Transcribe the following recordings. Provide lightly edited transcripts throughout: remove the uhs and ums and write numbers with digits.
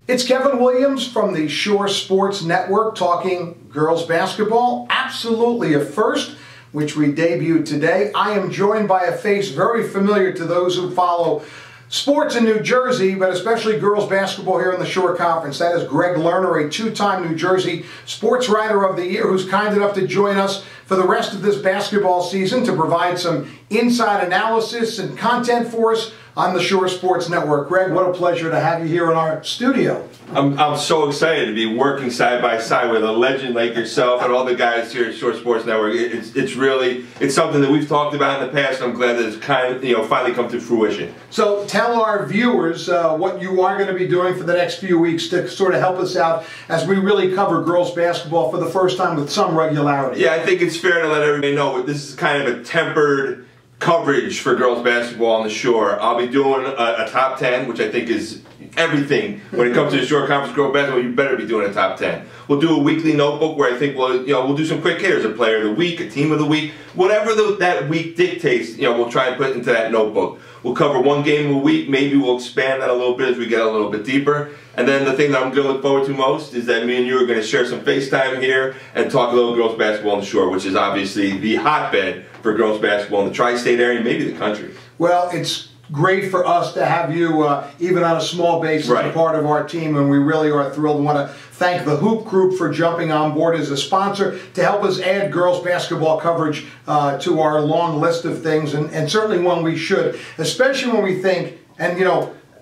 It's Kevin Williams from the Shore Sports Network talking girls basketball. Absolutely a first, which we debuted today. I am joined by a face very familiar to those who follow sports in New Jersey, but especially girls basketball here in the Shore Conference. That is Greg Lerner, a two-time New Jersey Sports Writer of the Year, who's kind enough to join us for the rest of this basketball season to provide some inside analysis and content for us on the Shore Sports Network. Greg, what a pleasure to have you here in our studio. I'm so excited to be working side by side with a legend like yourself and all the guys here at Shore Sports Network. It's something that we've talked about in the past. I'm glad that it's finally come to fruition. So tell our viewers what you are going to be doing for the next few weeks to sort of help us out as we really cover girls basketball for the first time with some regularity. Yeah, I think it's fair to let everybody know this is kind of a tempered coverage for girls basketball on the Shore. I'll be doing a top 10, which I think is everything when it comes to the Shore Conference girls basketball. You better be doing a top 10. We'll do a weekly notebook where I think we'll do some quick hitters, a player of the week, a team of the week, whatever that week dictates. We'll try and put into that notebook. We'll cover one game a week. Maybe we'll expand that a little bit as we get a little bit deeper. And then the thing that I'm going to look forward to most is that me and you are going to share some FaceTime here and talk a little girls basketball on the Shore, which is obviously the hotbed for girls basketball in the tri-state area, maybe the country. Well, it's great for us to have you, even on a small basis, right, a part of our team, and we really are thrilled. We want to thank the Hoop Group for jumping on board as a sponsor to help us add girls basketball coverage to our long list of things, and certainly one we should, especially when we think, and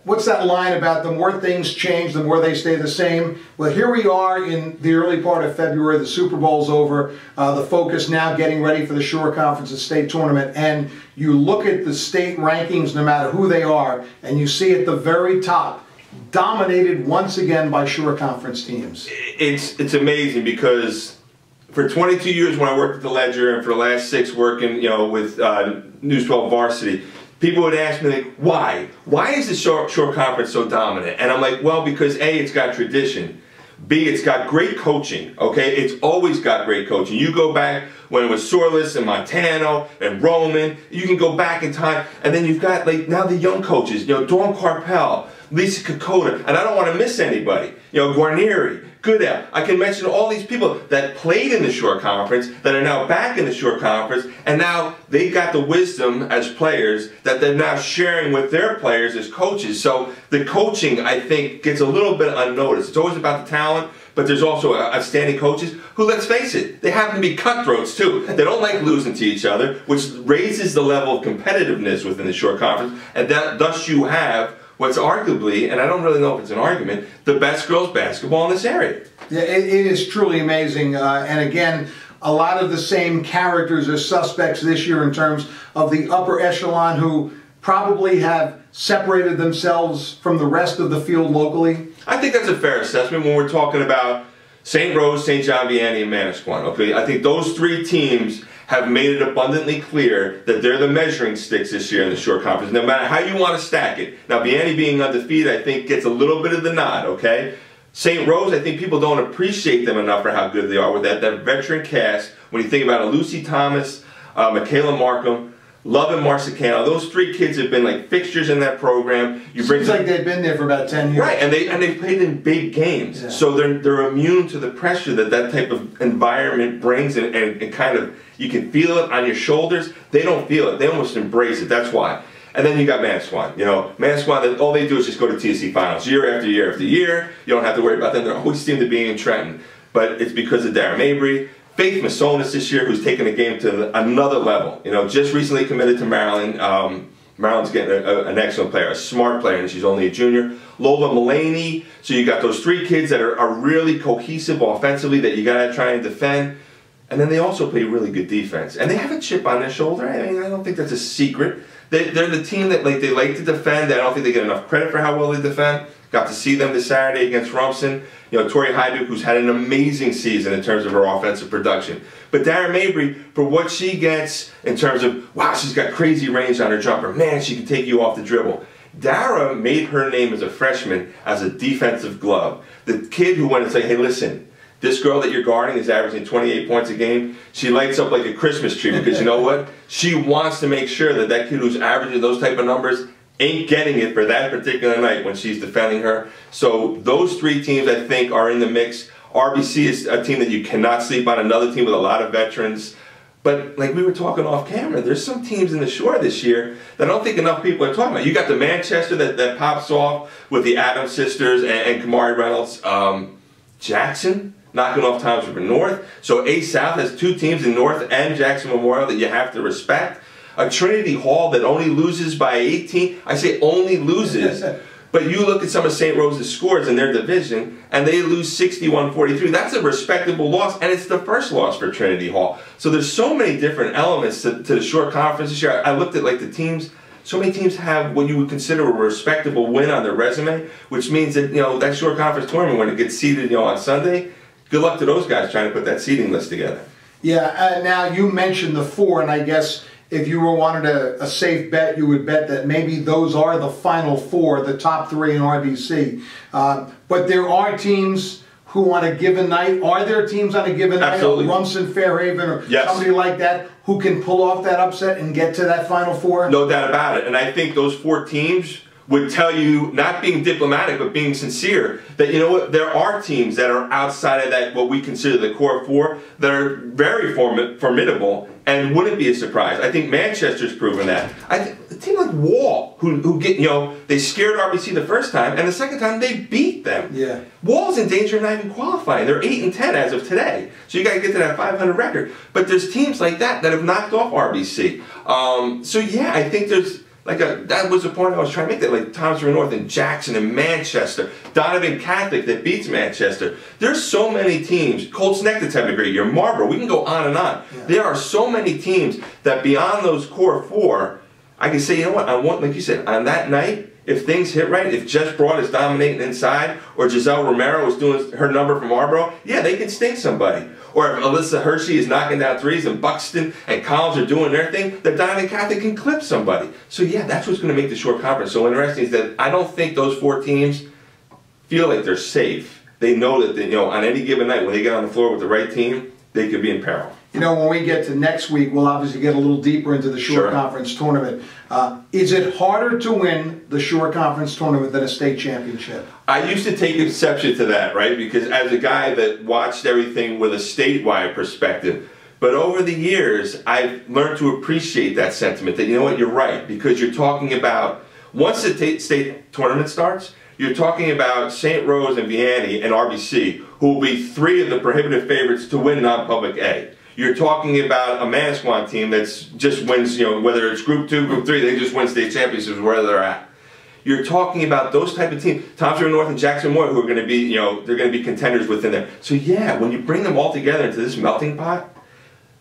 what's that line about the more things change, the more they stay the same? Well, here we are in the early part of February. The Super Bowl's over. The focus now getting ready for the Shore Conference State Tournament. And you look at the state rankings, no matter who they are, and you see at the very top, dominated once again by Shore Conference teams. It's amazing because for 22 years when I worked at the Ledger, and for the last 6 working with News 12 Varsity, people would ask me, like, why? Why is the Shore Conference so dominant? And I'm like, well, because A, it's got tradition. B, it's got great coaching, okay? It's always got great coaching. You go back when it was Sorless and Montano and Roman, you can go back in time, and then you've got, like, now the young coaches, Dawn Carpel, Lisa Kokoda, and I don't want to miss anybody. Guarnieri, Goodell. I can mention all these people that played in the Shore Conference that are now back in the Shore Conference, and now they got the wisdom as players that they're now sharing with their players as coaches. So the coaching, I think, gets a little bit unnoticed. It's always about the talent, but there's also outstanding coaches who, let's face it, they happen to be cutthroats too. They don't like losing to each other, which raises the level of competitiveness within the Shore Conference, and thus you have what's arguably, and I don't really know if it's an argument, the best girls basketball in this area. Yeah, it is truly amazing. And again, a lot of the same characters are suspects this year in terms of the upper echelon who probably have separated themselves from the rest of the field locally. I think that's a fair assessment when we're talking about St. Rose, St. John Vianney, and Manasquan. Okay, I think those 3 teams have made it abundantly clear that they're the measuring sticks this year in the Shore Conference, no matter how you want to stack it. Now, Vianney being undefeated, I think, gets a little bit of the nod, okay? St. Rose, I think people don't appreciate them enough for how good they are with that veteran cast. When you think about it, Lucy Thomas, Michaela Markham, Love and Marsicano, those 3 kids have been like fixtures in that program. Seems like they've been there for about 10 years. Right, and they've played in big games. Yeah. So they're immune to the pressure that type of environment brings, and kind of, you can feel it on your shoulders. They don't feel it. They almost embrace it. That's why. And then you got Manasquan. Manasquan, all they do is just go to TSC finals year after year after year. You don't have to worry about them. They always seem to be in Trenton. But it's because of Darren Mabry. Faith Massonis this year, who's taken the game to another level. Just recently committed to Maryland. Maryland's getting an excellent player, a smart player, and she's only a junior. Lola Mullaney. So you got those 3 kids that are really cohesive offensively that you got to try and defend. And then they also play really good defense. And they have a chip on their shoulder. I mean, I don't think that's a secret. They're the team that they like to defend. I don't think they get enough credit for how well they defend. Got to see them this Saturday against Rumson. Tori Hyduk, who's had an amazing season in terms of her offensive production. But Darren Mabry, for what she gets in terms of, wow, she's got crazy range on her jumper. Man, she can take you off the dribble. Dara made her name as a freshman as a defensive glove. The kid who went and said, hey, listen, this girl that you're guarding is averaging 28 points a game. She lights up like a Christmas tree because you know what? She wants to make sure that that kid who's averaging those type of numbers ain't getting it for that particular night when she's defending her. So those three teams, I think, are in the mix. RBC is a team that you cannot sleep on, another team with a lot of veterans. But like we were talking off camera, there's some teams in the Shore this year that I don't think enough people are talking about. You got the Manchester that pops off with the Adams sisters and Kamari Reynolds. Jackson knocking off Toms River North. So A South has two teams in North and Jackson Memorial that you have to respect. A Trinity Hall that only loses by 18. I say only loses. But you look at some of St. Rose's scores in their division, and they lose 61-43. That's a respectable loss, and it's the first loss for Trinity Hall. So there's so many different elements to the Shore Conference this year. I looked at like the teams. So many teams have what you would consider a respectable win on their resume, which means that, you know, that Shore Conference tournament, when it gets seeded, you know, on Sunday, good luck to those guys trying to put that seeding list together. Yeah, now you mentioned the four, and I guess if you wanted a safe bet, you would bet that maybe those are the final four, the top three in RBC. But there are teams who on a given night, are there teams on a given night, Rumson, Fairhaven, or somebody like that, who can pull off that upset and get to that final four? No doubt about it. And I think those four teams would tell you, not being diplomatic, but being sincere, that, you know what, there are teams that are outside of that, what we consider the core four, that are very formidable and wouldn't be a surprise. I think Manchester's proven that. I think a team like Wall, who get, you know, they scared RBC the first time, and the second time they beat them. Yeah. Wall's in danger of not even qualifying. They're 8-10 as of today. So you got to get to that 500 record. But there's teams like that have knocked off RBC. So yeah, I think there's, that was the point I was trying to make, that like Toms River North and Jackson and Manchester, Donovan Catholic that beats Manchester. There's so many teams. Colts Neck that's having a great year. Marlboro, we can go on and on. Yeah. There are so many teams that beyond those core four, I can say, you know what, on one, like you said, on that night, if things hit right, if Jess Broad is dominating inside, or Giselle Romero is doing her number from Marlboro, yeah, they can sting somebody. Or if Alyssa Hershey is knocking down threes and Buxton and Collins are doing their thing, that Donovan Catholic can clip somebody. So yeah, that's what's going to make the Shore Conference so interesting, is that I don't think those four teams feel like they're safe. They know that, you know, on any given night when they get on the floor with the right team, they could be in peril. You know, when we get to next week, we'll obviously get a little deeper into the Shore Conference tournament. Is it harder to win the Shore Conference tournament than a state championship? I used to take exception to that, right? Because as a guy that watched everything with a statewide perspective, but over the years, I've learned to appreciate that sentiment, that, you know what, you're right. Because you're talking about, once the state tournament starts, you're talking about St. Rose and Vianney and RBC, who will be three of the prohibitive favorites to win non-public A. You're talking about a Manasquan team that's just wins, you know, whether it's Group 2, Group 3, they just win state championships where they're at. You're talking about those type of teams, Toms River North and Jackson Moore, who are going to be, you know, they're going to be contenders within there. So yeah, when you bring them all together into this melting pot,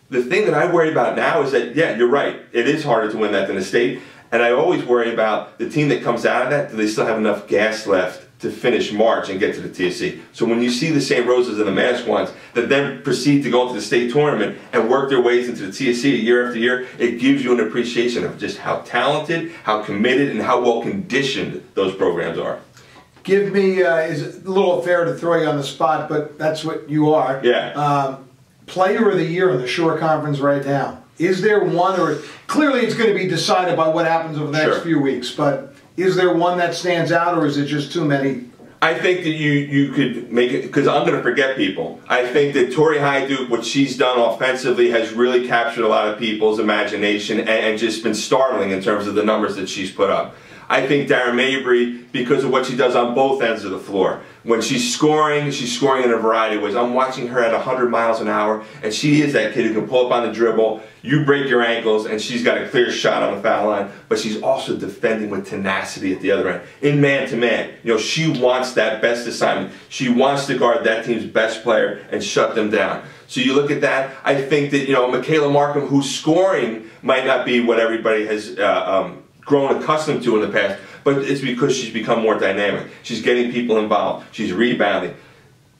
the thing that I worry about now is that, yeah, you're right, it is harder to win that than a state. And I always worry about the team that comes out of that, do they still have enough gas left to finish March and get to the TSC? So when you see the St. Roses and the Manasquans that then proceed to go into the state tournament and work their ways into the TSC year after year, it gives you an appreciation of just how talented, how committed, and how well conditioned those programs are. Give me, is a little fair to throw you on the spot, but that's what you are. Yeah. Player of the year in the Shore Conference right now. Is there one, or clearly it's going to be decided by what happens over the next few weeks, but is there one that stands out, or is it just too many? I think that you could make it, because I'm going to forget people. I think that Tori Hyduke, what she's done offensively, has really captured a lot of people's imagination and just been startling in terms of the numbers that she's put up. I think Darren Mabry, because of what she does on both ends of the floor. When she's scoring in a variety of ways. I'm watching her at 100 miles an hour, and she is that kid who can pull up on the dribble, you break your ankles, and she's got a clear shot on the foul line, but she's also defending with tenacity at the other end. In man-to-man, you know, she wants that best assignment. She wants to guard that team's best player and shut them down. So you look at that, I think that, you know, Michaela Markham, whose scoring might not be what everybody has grown accustomed to in the past, but it's because she's become more dynamic. She's getting people involved. She's rebounding.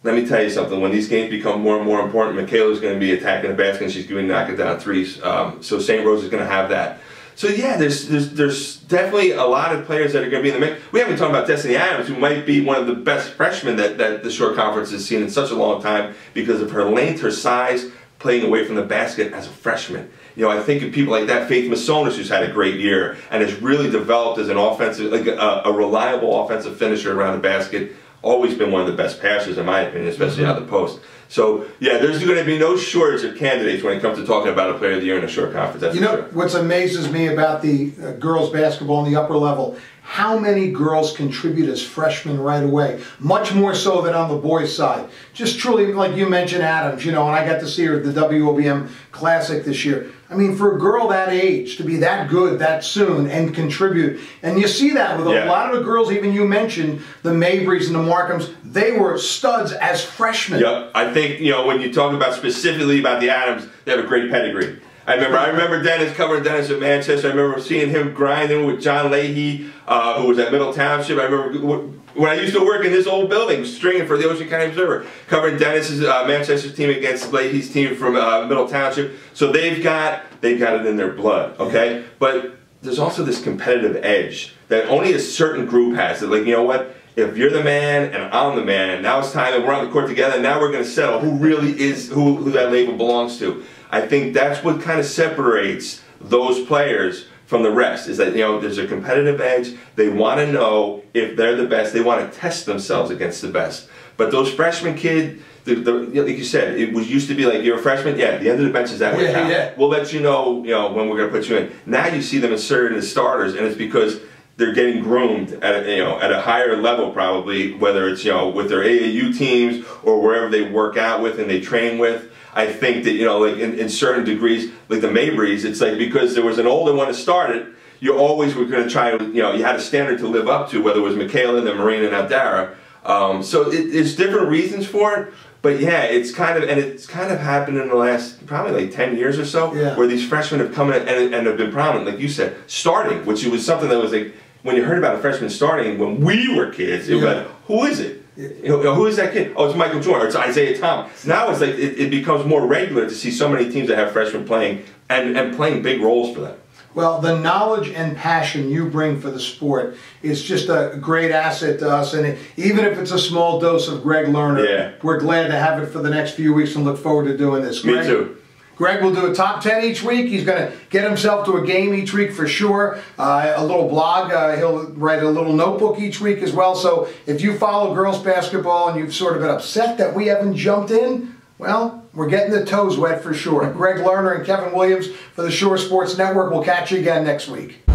Let me tell you something. When these games become more and more important, Michaela's going to be attacking the basket and she's going to knock it down threes. So St. Rose is going to have that. So yeah, there's definitely a lot of players that are going to be in the mix. We haven't talked about Destiny Adams, who might be one of the best freshmen that the Shore Conference has seen in such a long time because of her length, her size, playing away from the basket as a freshman. You know, I think of people like that, Faith Masonis, who's had a great year and has really developed as an offensive, like a reliable offensive finisher around the basket. Always been one of the best passers, in my opinion, especially out of the post. So, yeah, there's going to be no shortage of candidates when it comes to talking about a player of the year in a short conference. That's you know, what amazes me about the girls basketball in the upper level, how many girls contribute as freshmen right away, much more so than on the boys' side. Just truly, like you mentioned, Adams, you know, and I got to see her at the WOBM Classic this year. I mean, for a girl that age to be that good that soon and contribute, and you see that with a lot of the girls, even you mentioned, the Mabrys and the Markhams, they were studs as freshmen. Yep, I think, you know, when you talk about specifically about the Adams, they have a great pedigree. I remember Dennis, covering Dennis at Manchester. I remember seeing him grinding with John Leahy, who was at Middle Township. I remember when I used to work in this old building, stringing for the Ocean County Observer, covering Dennis's Manchester team against Leahy's team from Middle Township. So they've got it in their blood, okay? But there's also this competitive edge that only a certain group has. That, like, you know what? If you're the man and I'm the man, now it's time that we're on the court together. And now we're going to settle who really is who that label belongs to. I think that's what kind of separates those players from the rest, is that, you know, there's a competitive edge. They want to know if they're the best. They want to test themselves against the best. But those freshman kids, like you said, it was used to be like, you're a freshman, yeah, the end of the bench is that way now. We'll let you know, when we're going to put you in. Now you see them inserted as starters, and it's because they're getting groomed at a higher level, probably, whether it's, with their AAU teams or wherever they work out with and they train with. I think that, like in certain degrees, like the Mabrys, it's like because there was an older one that started, you always were going to try, you had a standard to live up to, whether it was Michaela, then Marina, and Aldara. So there's different reasons for it, but yeah, it's kind of happened in the last probably like 10 years or so, where these freshmen have come in and have been prominent, like you said, starting, which was something that was like, when you heard about a freshman starting when we were kids, it was like, who is it? Who is that kid? Oh, it's Michael Jordan, or it's Isaiah Thomas. Now it's like it becomes more regular to see so many teams that have freshmen playing and playing big roles for them. Well, the knowledge and passion you bring for the sport is just a great asset to us, and even if it's a small dose of Greg Lerner, we're glad to have it for the next few weeks and look forward to doing this. Greg, me too. Greg will do a top 10 each week. He's going to get himself to a game each week for sure. A little blog. He'll write a little notebook each week as well. So if you follow girls basketball and you've sort of been upset that we haven't jumped in, well, we're getting the toes wet for sure. Greg Lerner and Kevin Williams for the Shore Sports Network. We'll catch you again next week.